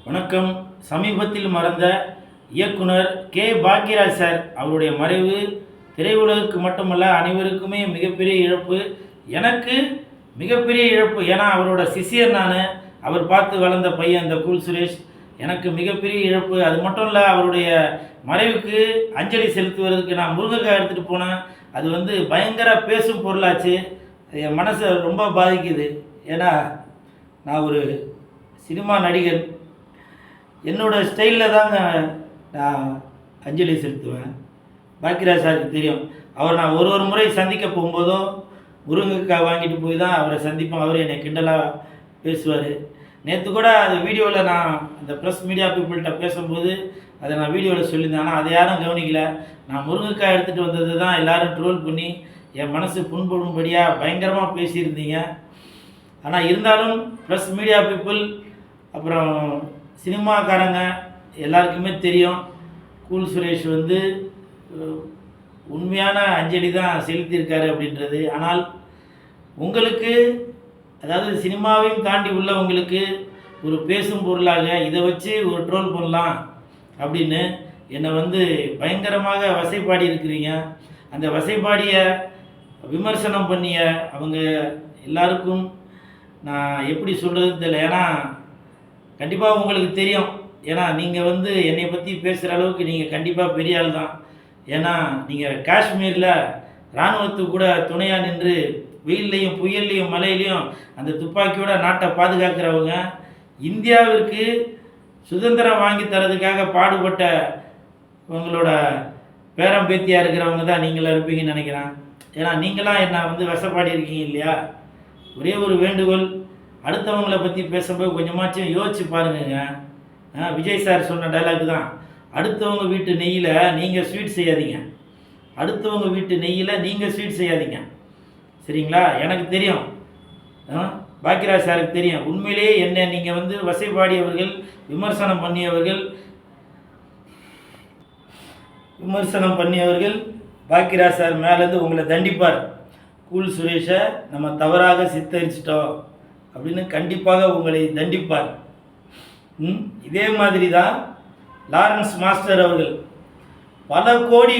வணக்கம். சமீபத்தில் மறைந்த இயக்குனர் கே. பாக்யராஜ் சார் அவருடைய மறைவு திரையுலகுக்கு மட்டுமல்ல அனைவருக்குமே மிகப்பெரிய இழப்பு. எனக்கு மிகப்பெரிய இழப்பு. ஏன்னா அவரோட சிஷியர் நான். அவர் பார்த்து வளர்ந்த பையன் இந்த கூல் சுரேஷ். எனக்கு மிகப்பெரிய இழப்பு. அது மட்டும் இல்லை, அவருடைய மறைவுக்கு அஞ்சலி செலுத்துவதற்கு நான் முருங்கைக்காய் எடுத்துகிட்டு போனேன். அது பயங்கர பேசும் பொருளாச்சு. என் மனசை ரொம்ப பாதிக்குது. ஏன்னா நான் ஒரு சினிமா நடிகர். என்னோடய ஸ்டைலில் தாங்க நான் அஞ்சலி செலுத்துவேன். பாக்யராஜ் சாருக்கு தெரியும். அவர் நான் ஒரு முறை சந்திக்க போகும்போதும் முருங்கைக்காய் வாங்கிட்டு போய் தான் அவரை சந்திப்பேன். அவர் என்னை கிண்டலாக பேசுவார். நேற்று கூட அது வீடியோவில் நான் அந்த ப்ரெஸ் மீடியா பீப்புள்கிட்ட பேசும்போது அதை நான் வீடியோவில் சொல்லியிருந்தேன். ஆனால் அதை யாரும் கவனிக்கல. நான் முருங்கைக்காய் எடுத்துகிட்டு வந்தது தான் எல்லோரும் ட்ரோல் பண்ணி என் மனசு புண்படும்படியாக பயங்கரமாக பேசியிருந்தீங்க. ஆனால் இருந்தாலும் ப்ரெஸ் மீடியா பீப்புள் அப்புறம் சினிமாக்காரங்க எல்லாருக்குமே தெரியும் கூல் சுரேஷ் உண்மையான அஞ்சலி தான் செலுத்தியிருக்காரு அப்படின்றது. ஆனால் உங்களுக்கு, அதாவது சினிமாவையும் தாண்டி உள்ளவங்களுக்கு ஒரு பேசும் பொருளாக இதை வச்சு ஒரு ட்ரோல் பண்ணலாம் அப்படின்னு என்னை பயங்கரமாக வசைப்பாடி இருக்கிறீங்க. அந்த வசைப்பாடியை விமர்சனம் பண்ணிய அவங்க எல்லாருக்கும் நான் எப்படி சொல்கிறதுன்னு தெரியல. ஏன்னா கண்டிப்பாக உங்களுக்கு தெரியும். ஏன்னா நீங்கள் என்னை பற்றி பேசுகிற அளவுக்கு நீங்கள் கண்டிப்பாக பெரிய ஆள் தான். ஏன்னா நீங்கள் காஷ்மீரில் இராணுவத்துக்கு கூட துணையாக நின்று வெயில்லையும் புயல்லையும் மழையிலையும் அந்த துப்பாக்கியோட நாட்டை பாதுகாக்கிறவங்க, இந்தியாவிற்கு சுதந்திரம் வாங்கி தரதுக்காக பாடுபட்ட உங்களோட பேரம் பேத்தியாக இருக்கிறவங்க தான் நீங்களாம் இருப்பீங்கன்னு நினைக்கிறேன். ஏன்னா நீங்களாம் என்னை வசப்பாடி இருக்கீங்க இல்லையா? ஒரே ஒரு வேண்டுகோள், அடுத்தவங்களை பற்றி பேசும்போது கொஞ்சமாச்சும் யோசிச்சு பாருங்க. விஜய் சார் சொன்ன டைலாக் தான், அடுத்தவங்க வீட்டு நெய்யில் நீங்கள் ஸ்வீட் செய்யாதீங்க. அடுத்தவங்க வீட்டு நெய்யில் நீங்கள் ஸ்வீட் செய்யாதீங்க, சரிங்களா? எனக்கு தெரியும், பாக்யராஜ் சாருக்கு தெரியும். உண்மையிலேயே என்ன நீங்கள் வசைபாடியவர்கள், விமர்சனம் பண்ணியவர்கள் பாக்யராஜ் சார் மேலேருந்து உங்களை தண்டிப்பார். கூல் சுரேஷை நம்ம தவறாக சித்தரிச்சிட்டோம் அப்படின்னு கண்டிப்பாக உங்களை தண்டிப்பார். இதே மாதிரி தான் லாரன்ஸ் மாஸ்டர் அவர்கள் பல கோடி